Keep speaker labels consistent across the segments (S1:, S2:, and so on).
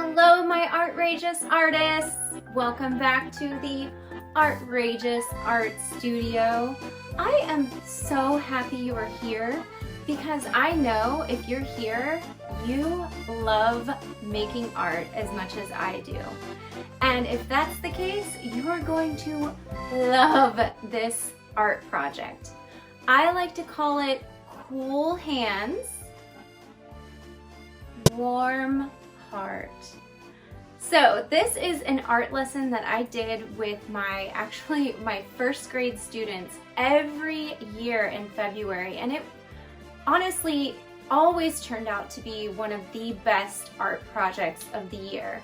S1: Hello, my Artrageous artists! Welcome back to the Artrageous Art Studio. I am so happy you are here because I know if you're here, you love making art as much as I do. And if that's the case, you are going to love this art project. I like to call it Cool Hands, Warm Heart. So this is an art lesson that I did with my first grade students every year in February, and it honestly always turned out to be one of the best art projects of the year.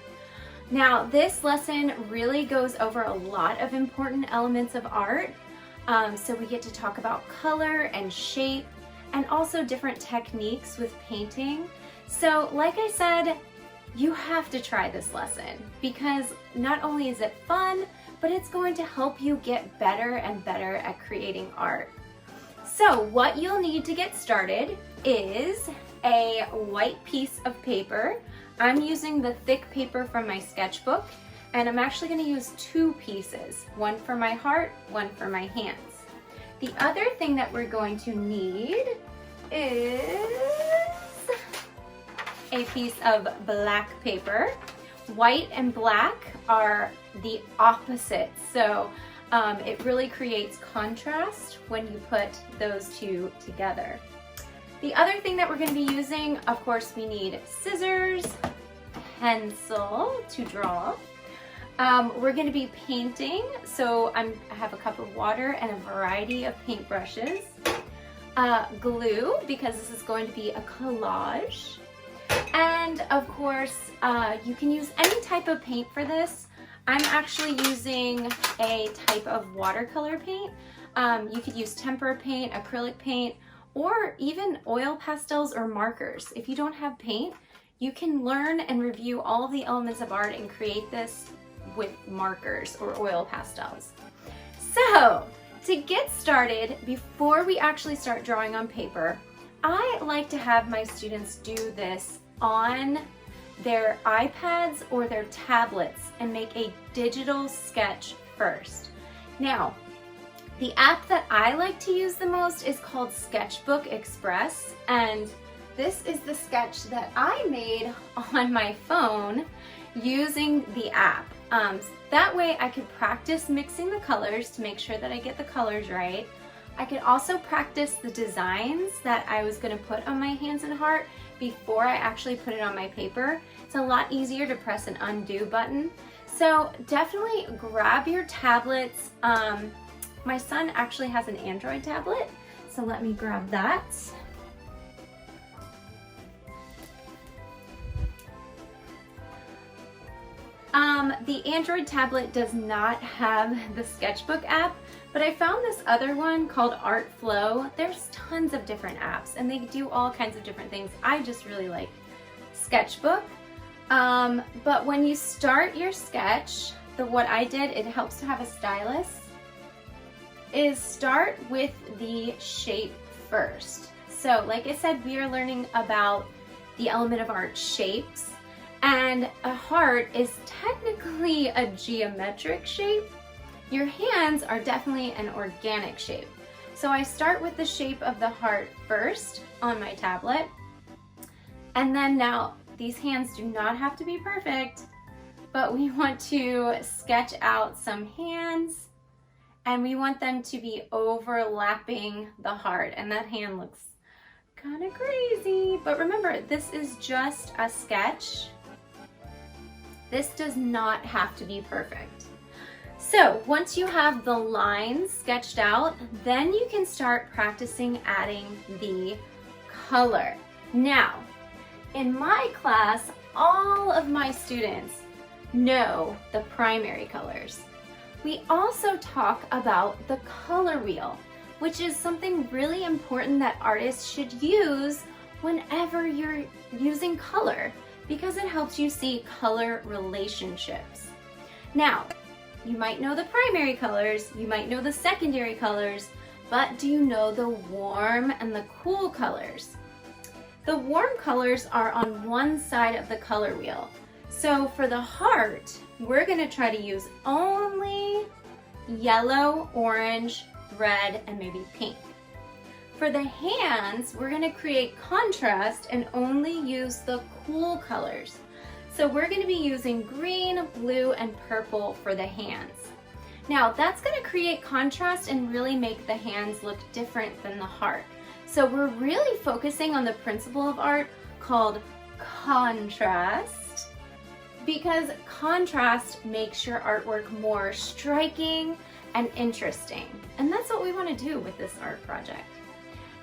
S1: Now this lesson really goes over a lot of important elements of art. So we get to talk about color and shape and also different techniques with painting. So like I said, you have to try this lesson because not only is it fun, but it's going to help you get better and better at creating art. So what you'll need to get started is a white piece of paper. I'm using the thick paper from my sketchbook, and I'm actually going to use two pieces, one for my heart, one for my hands. The other thing that we're going to need is a piece of black paper. White and black are the opposites, so it really creates contrast when you put those two together. The other thing that we're going to be using, of course, we need scissors, pencil to draw. We're going to be painting, so I have a cup of water and a variety of paint brushes. Glue, because this is going to be a collage. And of course, you can use any type of paint for this. I'm actually using a type of watercolor paint. You could use tempera paint, acrylic paint, or even oil pastels or markers. If you don't have paint, you can learn and review all of the elements of art and create this with markers or oil pastels. So, to get started, before we actually start drawing on paper, I like to have my students do this on their iPads or their tablets and make a digital sketch first. Now, the app that I like to use the most is called Sketchbook Express, and this is the sketch that I made on my phone using the app. That way I could practice mixing the colors to make sure that I get the colors right. I could also practice the designs that I was going to put on my hands and heart before I actually put it on my paper. It's a lot easier to press an undo button. So definitely grab your tablets. My son actually has an Android tablet, so let me grab that. The Android tablet does not have the Sketchbook app, but I found this other one called Artflow. There's tons of different apps and they do all kinds of different things. I just really like Sketchbook. But when you start your sketch, what I did, it helps to have a stylus, is start with the shape first. So like I said, we are learning about the element of art, shapes, and a heart is technically a geometric shape. Your hands are definitely an organic shape. So I start with the shape of the heart first on my tablet. And then now, these hands do not have to be perfect, but we want to sketch out some hands and we want them to be overlapping the heart. And that hand looks kind of crazy. But remember, this is just a sketch. This does not have to be perfect. So once you have the lines sketched out, then you can start practicing adding the color. Now, in my class, all of my students know the primary colors. We also talk about the color wheel, which is something really important that artists should use whenever you're using color, because it helps you see color relationships. Now, you might know the primary colors, you might know the secondary colors, but do you know the warm and the cool colors? The warm colors are on one side of the color wheel. So for the heart, we're gonna try to use only yellow, orange, red, and maybe pink. For the hands, we're gonna create contrast and only use the cool colors. So we're gonna be using green, blue, and purple for the hands. Now that's gonna create contrast and really make the hands look different than the heart. So we're really focusing on the principle of art called contrast, because contrast makes your artwork more striking and interesting. And that's what we want to do with this art project.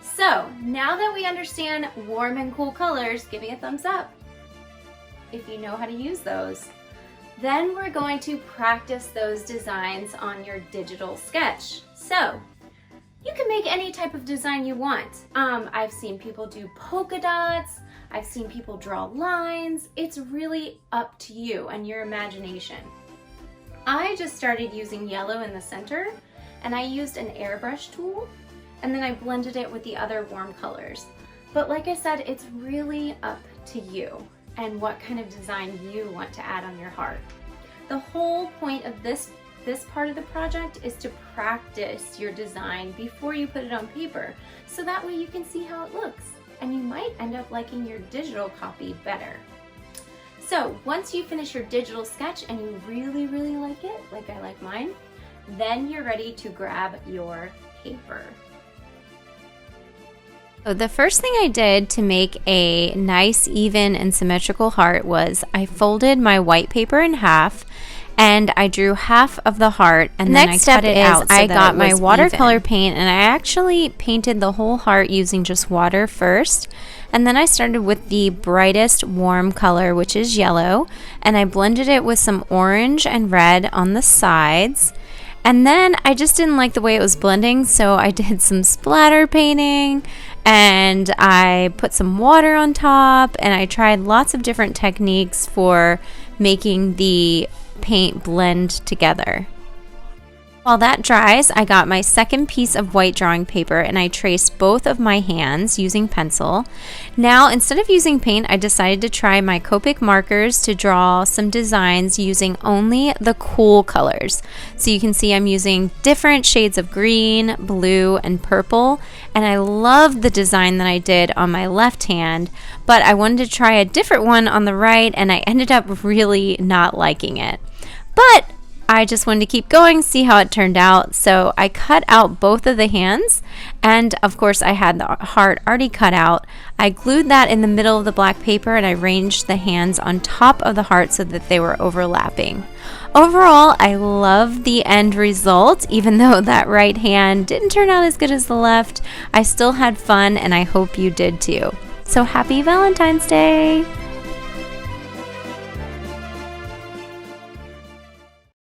S1: So now that we understand warm and cool colors, give me a thumbs up if you know how to use those. Then we're going to practice those designs on your digital sketch. So you can make any type of design you want. I've seen people do polka dots. I've seen people draw lines. It's really up to you and your imagination. I just started using yellow in the center, and I used an airbrush tool, and then I blended it with the other warm colors. But like I said, it's really up to you and what kind of design you want to add on your heart. The whole point of this part of the project is to practice your design before you put it on paper, so that way you can see how it looks, and you might end up liking your digital copy better. So once you finish your digital sketch and you really, really like it, like I like mine, then you're ready to grab your paper.
S2: So the first thing I did to make a nice, even, and symmetrical heart was I folded my white paper in half, and I drew half of the heart, and then I cut it out. I got my watercolor paint, and I actually painted the whole heart using just water first, and then I started with the brightest warm color, which is yellow, and I blended it with some orange and red on the sides. And then I just didn't like the way it was blending, so I did some splatter painting, and I put some water on top, and I tried lots of different techniques for making the paint blend together. While that dries, I got my second piece of white drawing paper and I traced both of my hands using pencil. Now, instead of using paint, I decided to try my Copic markers to draw some designs using only the cool colors. So you can see I'm using different shades of green, blue, and purple, and I love the design that I did on my left hand, but I wanted to try a different one on the right, and I ended up really not liking it. But I just wanted to keep going, see how it turned out. So I cut out both of the hands, and of course I had the heart already cut out. I glued that in the middle of the black paper, and I arranged the hands on top of the heart so that they were overlapping. Overall, I love the end result. Even though that right hand didn't turn out as good as the left, I still had fun, and I hope you did too. So happy Valentine's Day!